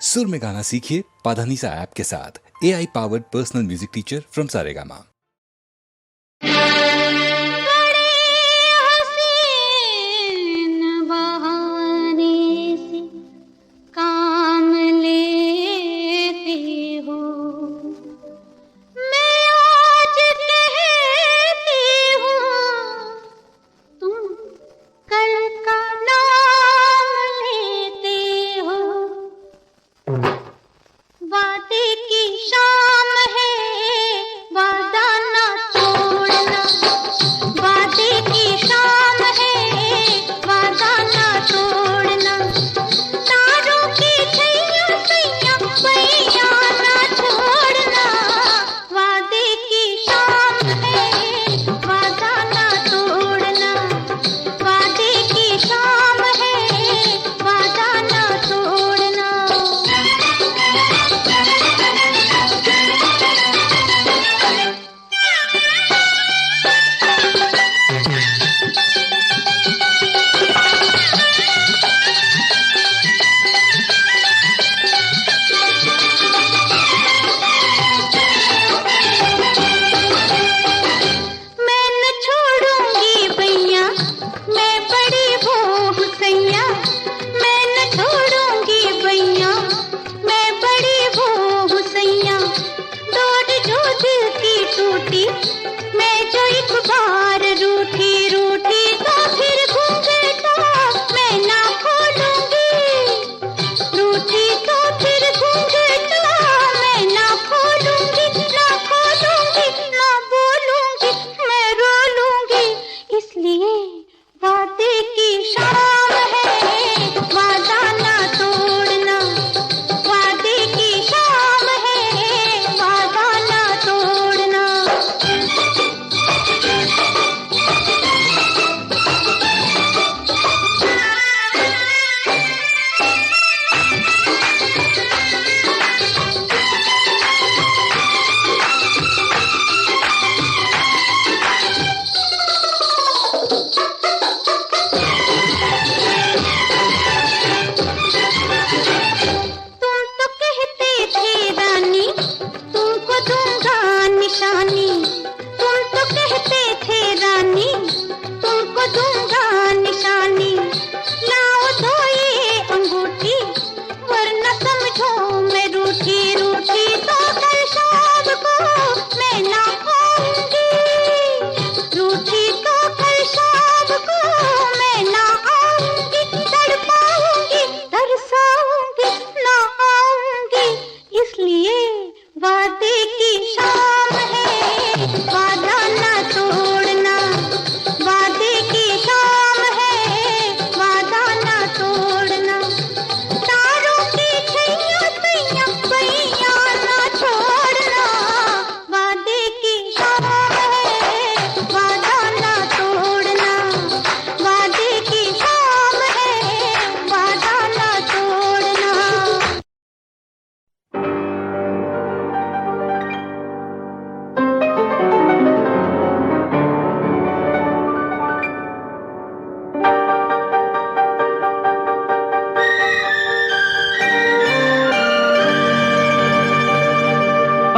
सुर में गाना सीखिए पाधानीसा ऐप के साथ। AI powered personal music teacher from Saregama.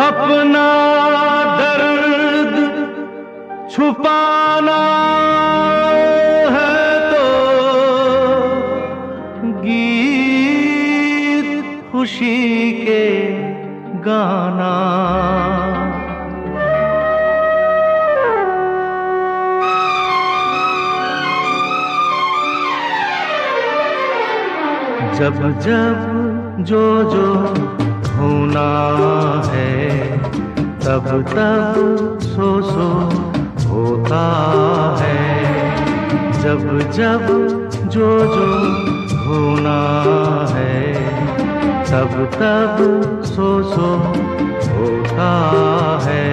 अपना दर्द छुपाना है तो गीत खुशी के गाना। जब जब जो होना है तब तब सो होता है। जब जब जो होना है तब तब सो होता है।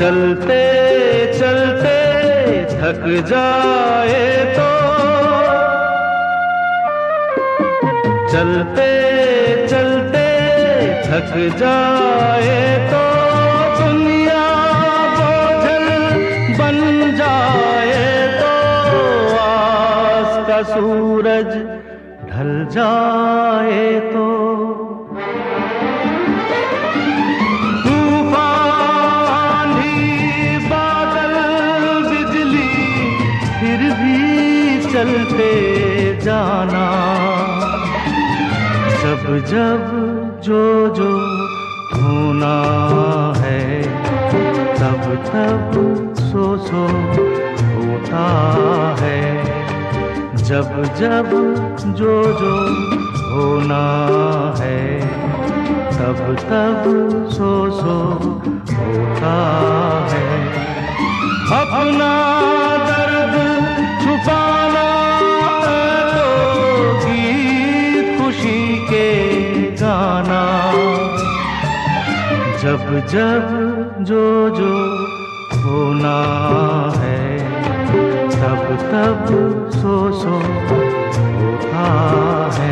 चलते चलते थक जाए तो, चलते चलते थक जाए तो दुनिया बोझल बन जाए तो, आस का सूरज ढल जाए तो, चलते जाना। जब जब जो जो होना है, तब तब सो सो होता है। जब जब जो जो होना है, तब तब सो सो होता है। अपना दर्द छुपाना है तो गीत खुशी के गाना। जब जब जो जो होना है, तब तब सो सो होता है।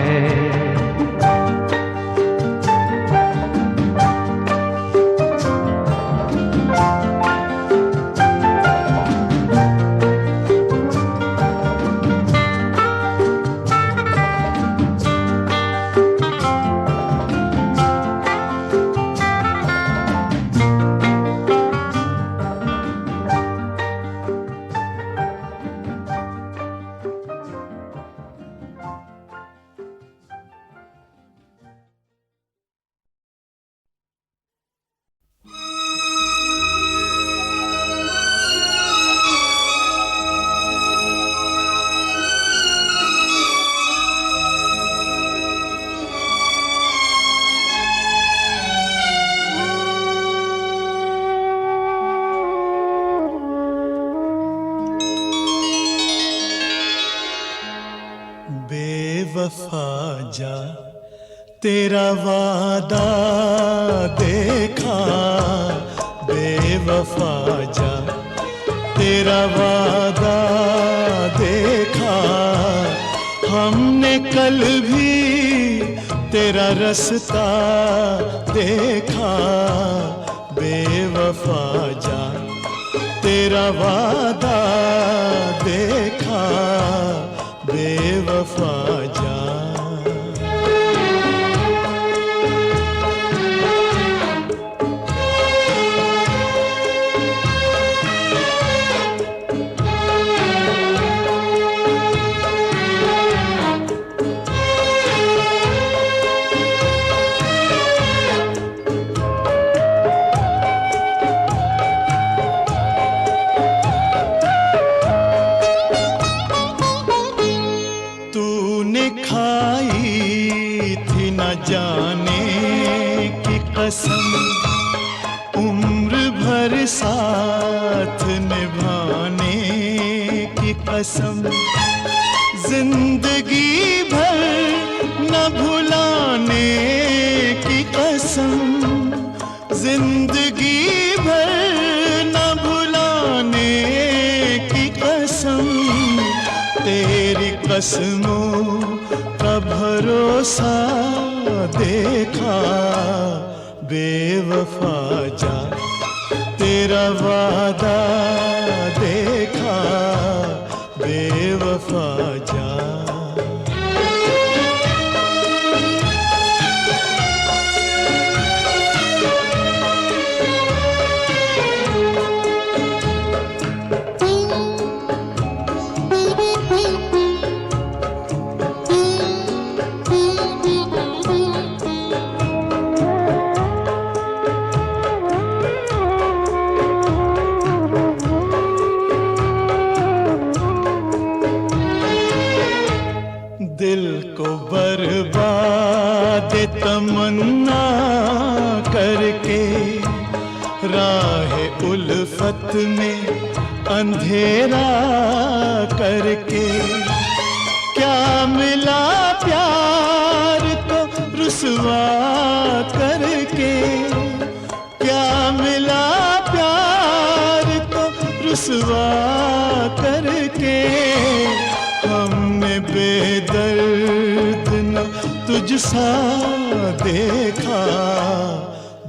बेवफा जा तेरा वादा देखा, बेवफा जा तेरा वादा देखा। हमने कल भी तेरा रास्ता देखा, बेवफा जा तेरा वादा देखा, बेवफा जा। तूने खाई थी न जाने की कसम, उम्र भर साथ निभाने की कसम। जिंदगी भर न भुलाने की कसम, जिंदगी भर न भुलाने की कसम। तेरी कसमों का भरोसा देखा, बेवफा जा तेरा वादा देखा, बेवफा जा। दिल को बर्बाद तमन्ना करके, राह उल्फत में अंधेरा करके। क्या मिला प्यार को रुसवा करके, क्या मिला प्यार सा देखा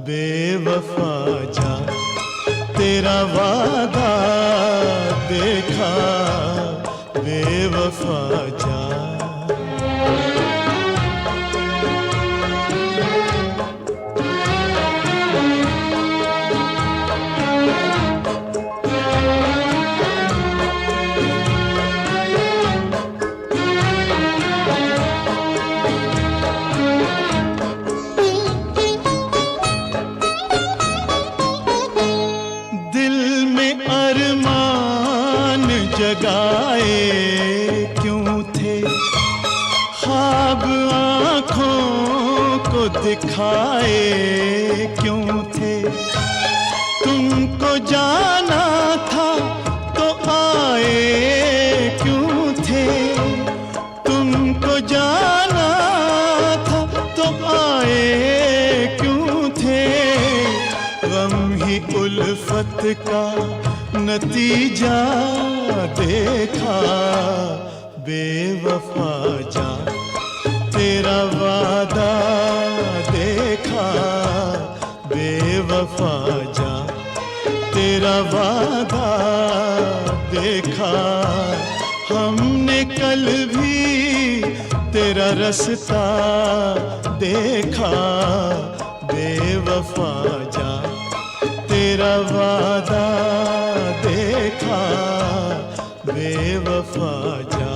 बेवफा जा, तेरा वादा देखा बेवफा जा। जगाए क्यों थे, ख्वाब आँखों को दिखाए क्यों थे। तुमको जाना था तो आए क्यों थे, तुमको जाना था तो आए क्यों थे। गम ही उल्फत का नतीजा देखा बेवफा जा, तेरा वादा देखा बेवफा जा, तेरा वादा देखा। हमने कल भी तेरा रास्ता देखा बेवफा जा, तेरा वादा देखा बेवफा जा।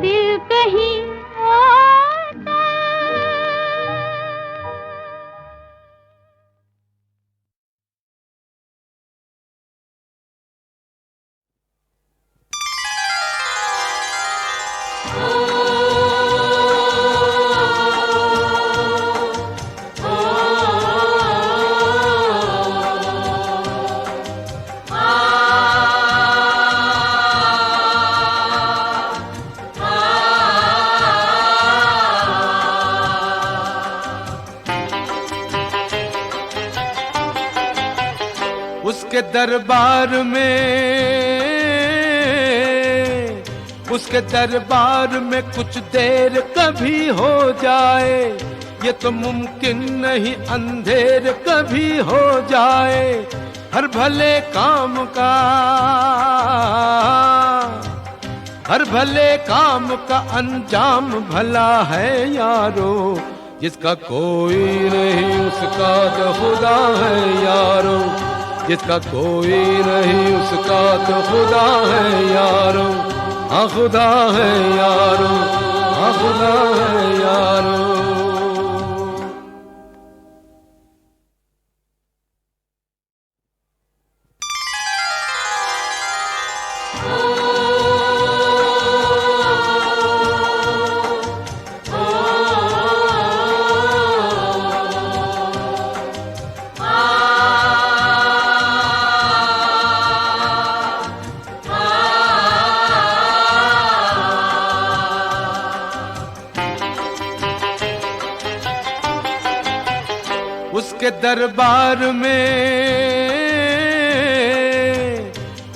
दिल कहीं और उसके दरबार में कुछ देर कभी हो जाए, ये तो मुमकिन नहीं अंधेर कभी हो जाए। हर भले काम का अंजाम भला है यारो, जिसका कोई नहीं उसका तो खुदा है यारो, जिसका कोई नहीं उसका तो खुदा है यारो, हाँ खुदा है यारो, हाँ खुदा है यारो।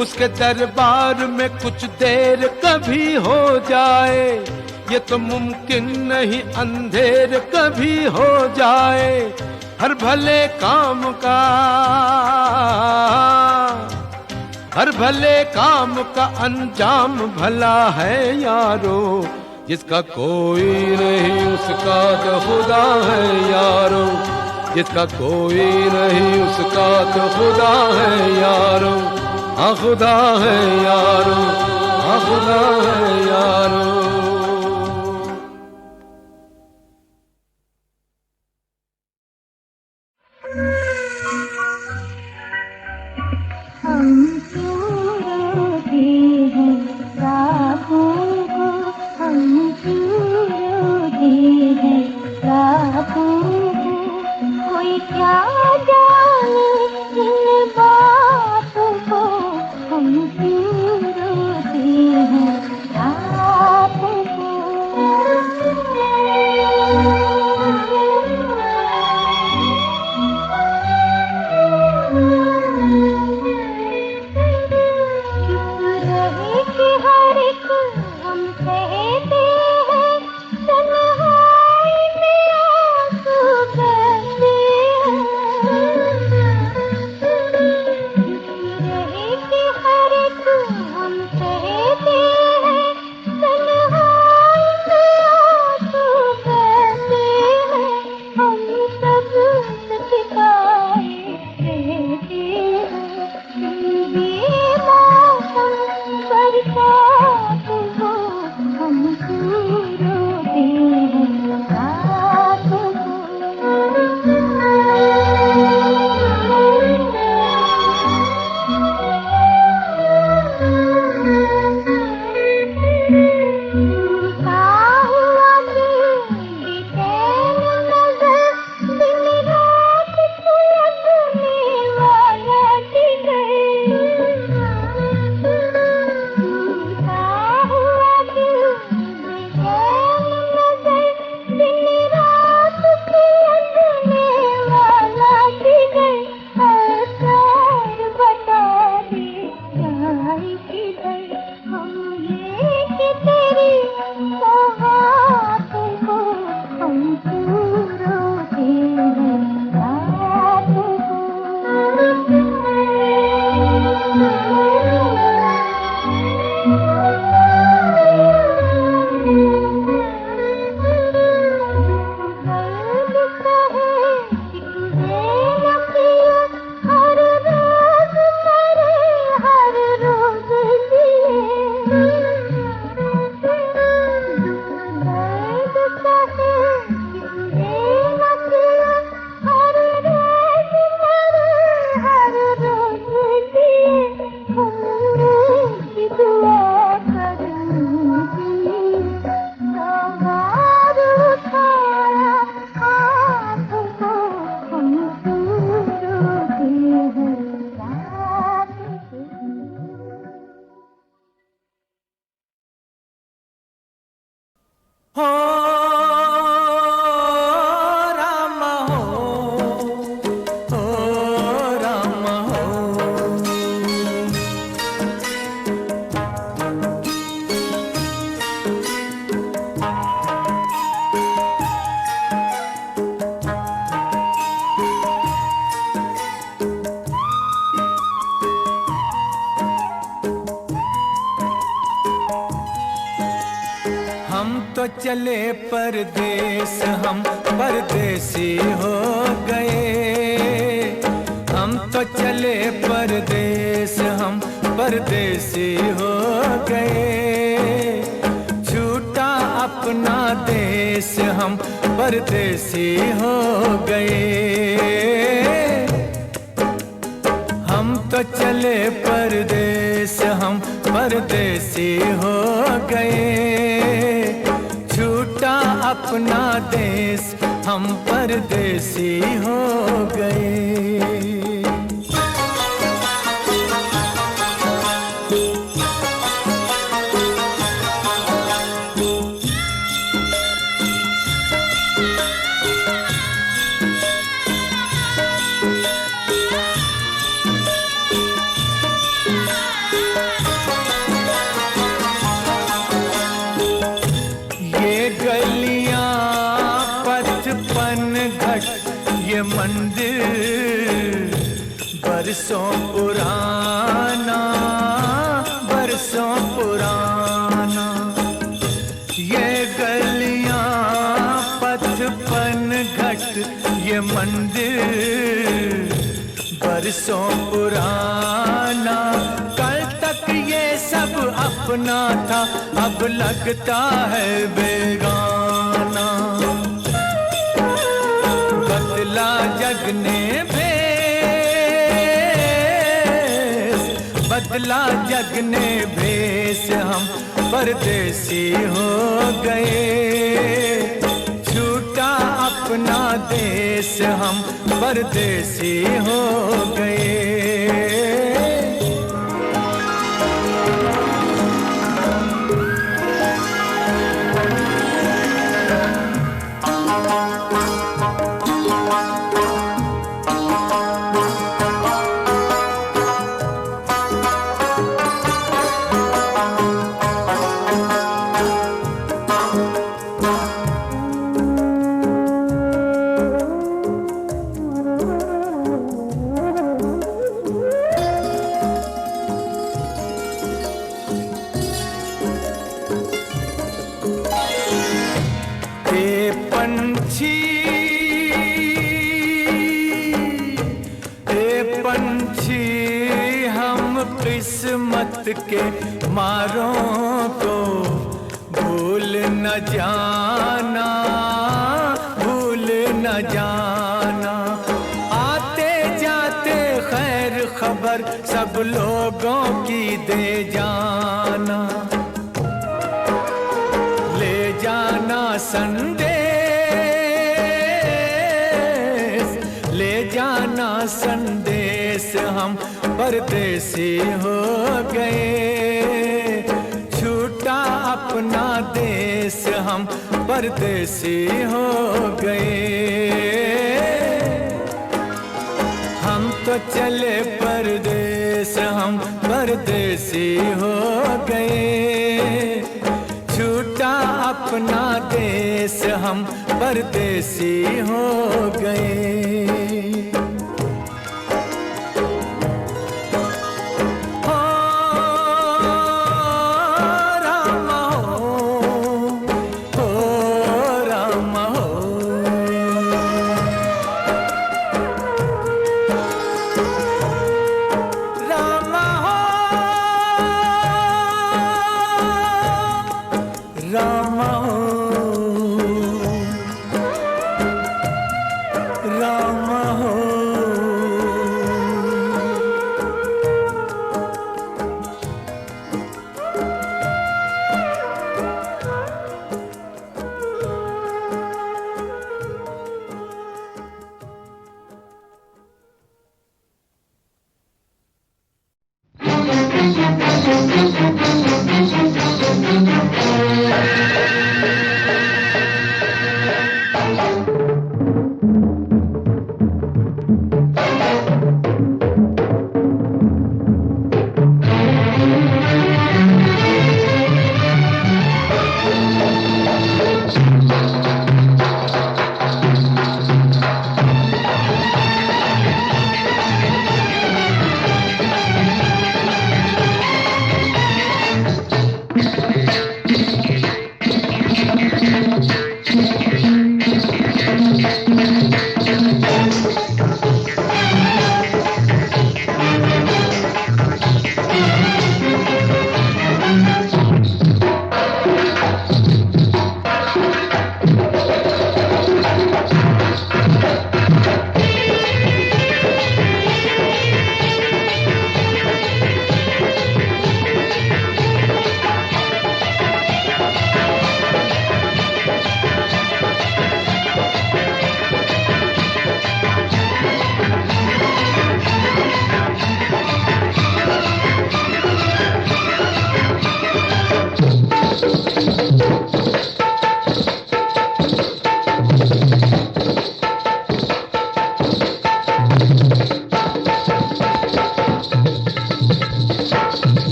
उसके दरबार में कुछ देर कभी हो जाए, ये तो मुमकिन नहीं अंधेर कभी हो जाए। हर भले काम का अंजाम भला है यारो, जिसका कोई नहीं उसका तो खुदा है यारो, जिसका कोई नहीं उसका तो खुदा है यारो, हाँ खुदा है यारो, हाँ खुदा है यारो। हम क्यों रोते हैं रातों को, हम क्यों रोते हैं रातों को, कोई क्या जाने इन बातों को, हम क्यों रोते हैं रातों को। चले परदेस हम परदेसी हो गए, हम तो चले परदेस हम परदेसी हो गए। छूटा अपना देश हम परदेसी हो गए। हम तो चले परदेस हम परदेसी हो गए। छूटा अपना देश हम परदेसी हो गए। ये मंदिर बरसों पुराना, बरसों पुराना। ये गलियां पचपन घट ये मंदिर बरसों पुराना। कल तक ये सब अपना था, अब लगता है बेगाना। बदला जग ने भेस, बदला जग ने भेस हम परदेसी हो गए। छूटा अपना देश हम परदेसी हो गए। पंछी हम किस्मत के मारों को भूल न जाना, भूल न जाना। आते जाते खैर खबर सब लोगों की दे जाना, ले जाना संदेश, ले जाना संदेश हम परदेसी हो गए। छूटा अपना देश हम परदेसी हो गए। हम तो चले परदेस हम परदेसी हो गए। छूटा अपना देश हम परदेसी हो गए। रामा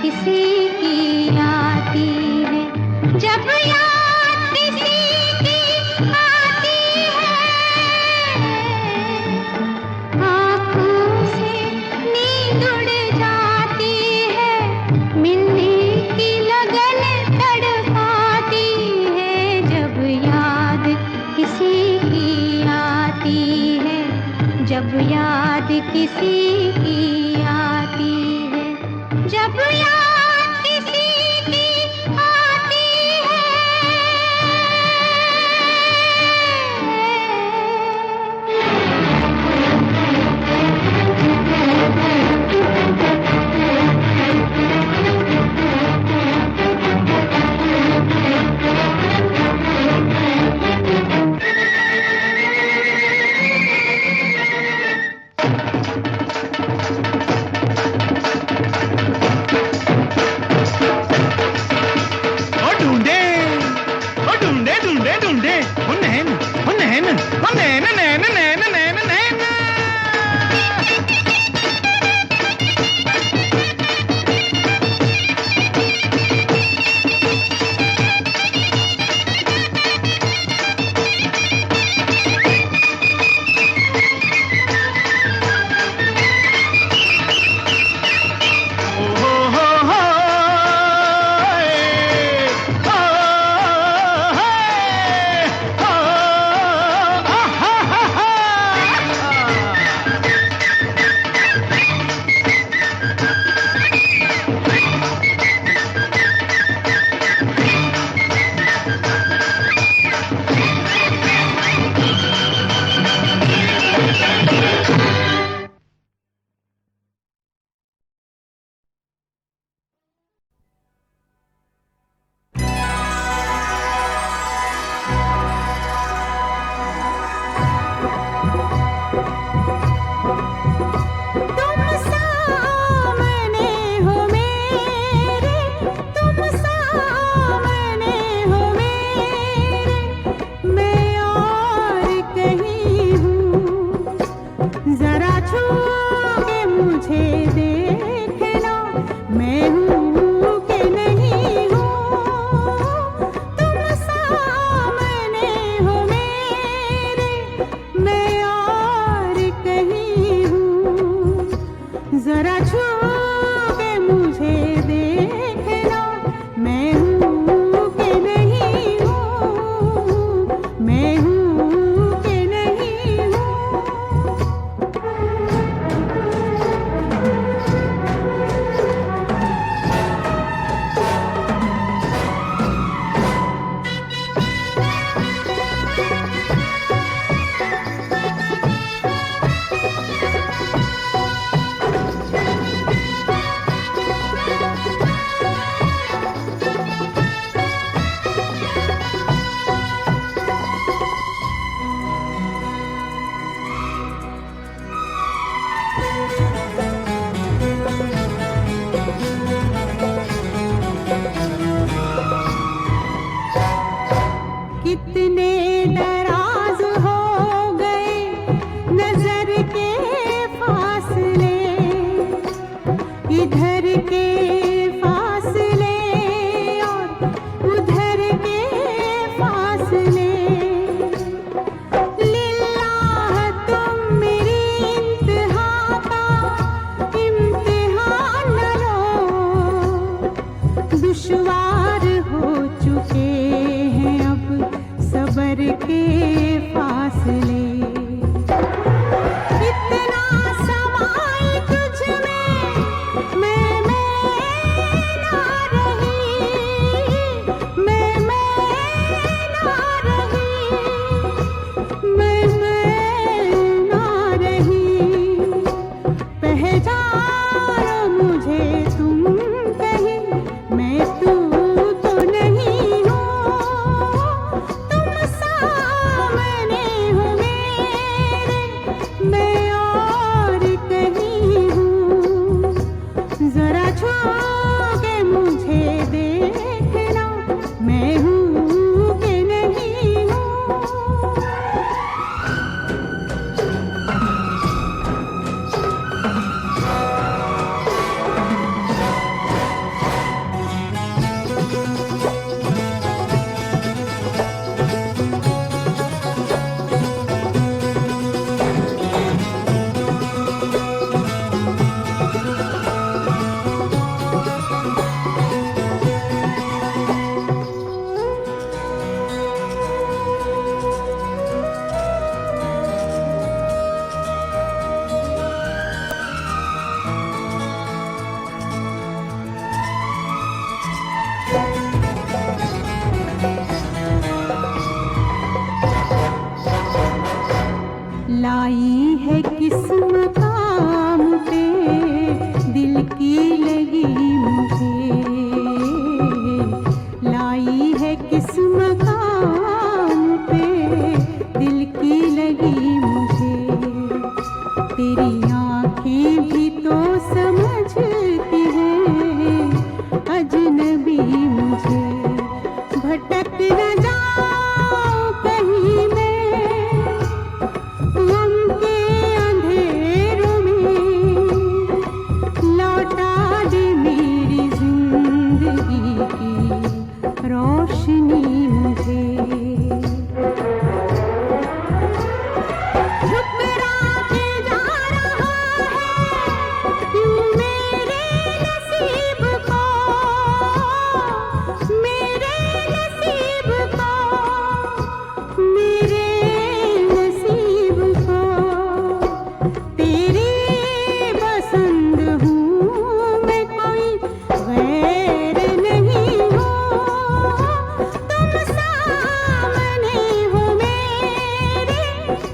किसी की आती है, जब याद किसी की आती है, आँखों से नींद उड़ जाती है, मिलने की लगन तड़पाती है, जब याद किसी की आती है, जब याद किसी की आती है, जब याद किसी की आती पहचानो मुझे तुम कहीं, मैं तू लाई है किस मकाम पे दिल की लगी मुझे, लाई है किस मकाम पे दिल की लगी मुझे। तेरी आंखें भी तो समझती हैं अजनबी मुझे, भटक न जाऊं कहीं मैं गम के अंधेरों में, लौटा दे मेरी जिंदगी की रोशनी मुझे। ठुकरा के जा रहा है क्यों मेरे नसीब को, मेरे नसीब को, मेरे नसीब को। तेरी पसंद हूँ मैं, कोई गैर नहीं हूँ। तुम सामने हो मेरे,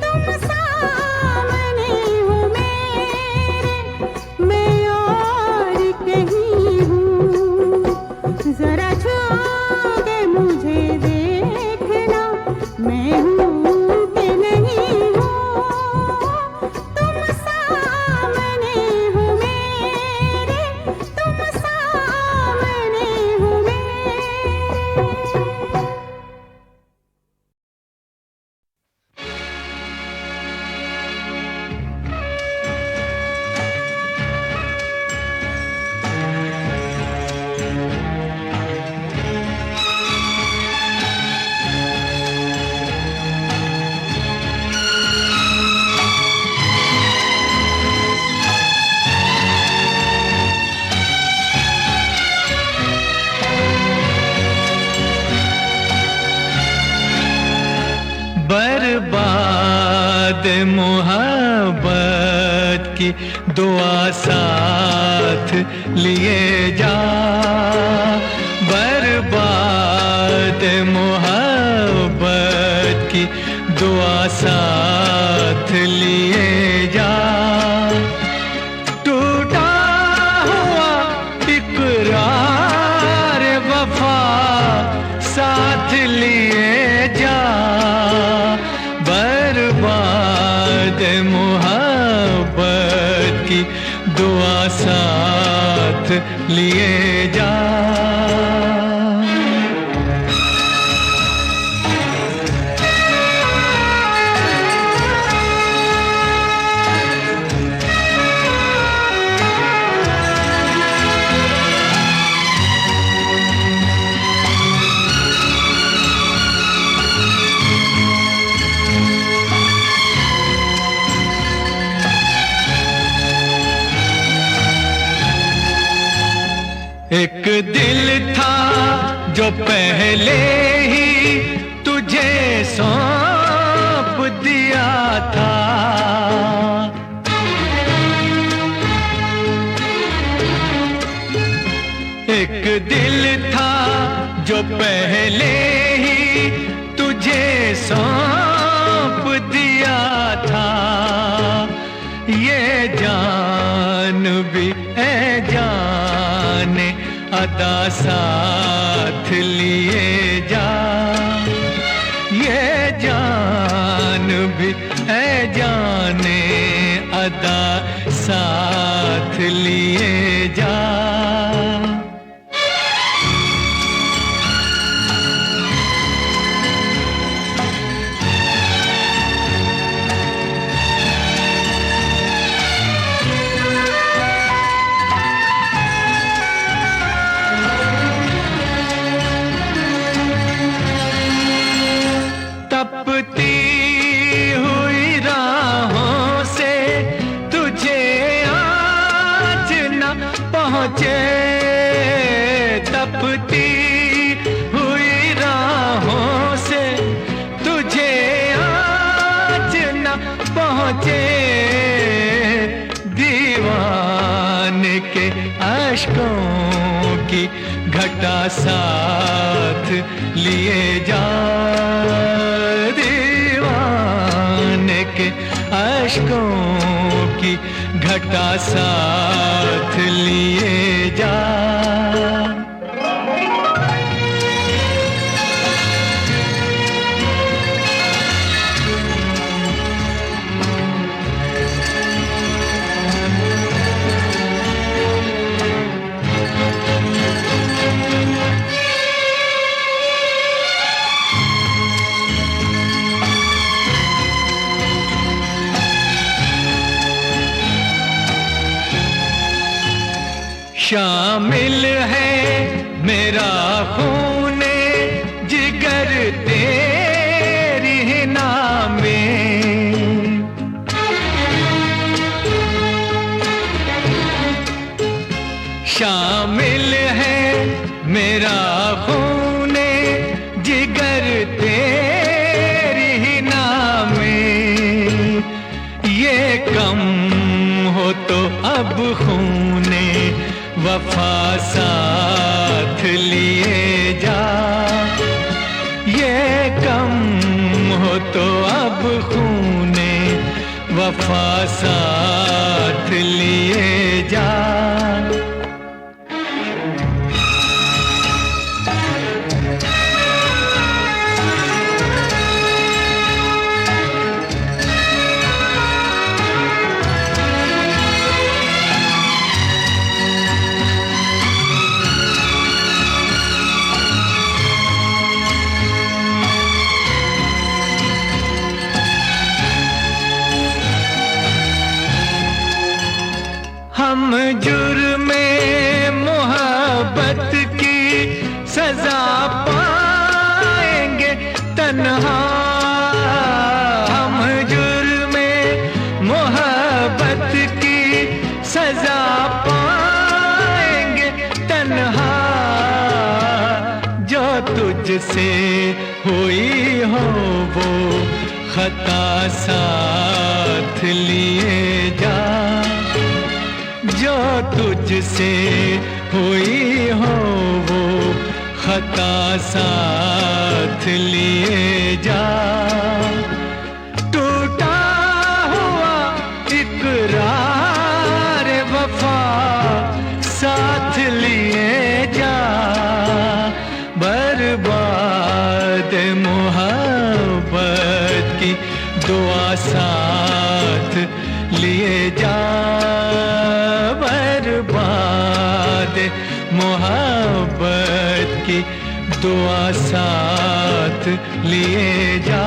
तुम सामने हो मेरे, मैं और कहीं हूँ। जरा छू के मुझे देखना, मैं हूँ कि नहीं हूँ। तुम सामने हो मेरे, तुम सामने हो मेरे। बर्बाद मोहब्बत की दुआ साथ लिए जा, बर्बाद मोहब्बत की दुआ साथ लिए जा। टूटा हुआ इकरार वफा साथ लिए जा, बर्बाद मोहब्बत की दुआ साथ लिए जा। एक दिल था जो पहले ही तुझे सौंप दिया था, एक दिल था जो पहले ही तुझे सौंप दिया था। ये जान भी है जाने अदा साथ लिए जा, ये जान भी है जाने अदा साथ लिए जा। तपती हुई राहों से तुझे आज न पहुँचे, तपती हुई राहों से तुझे आज न पहुँचे। दीवाने के अश्कों की घटा साथ लिए जा, दीवाने के अश्कों की घटा साथ लिए जा। शामिल है मेरा खूने जिगर तेरी हिना में, शामिल है मेरा खूने जिगर तेरी हिना में। ये कम हो तो अब खूने वफा साथ लिए जा। ये कम हो तो अब खूने वफा साथ लिए जा। हम जुर्मे मोहब्बत की सजा पाएंगे तन्हा। हम जुर्मे मोहब्बत की सजा पाएंगे तन्हा। जो तुझसे हुई हो वो खता साथ लिए जा। जो तुझसे हुई हो वो खता साथ लिए जा। टूटा हुआ इकरार वफा साथ लिए जा। बर्बाद मोहब्बत की दुआ साथ लिए जा। बर्बाद मोहब्बत की दुआ साथ लिए जा।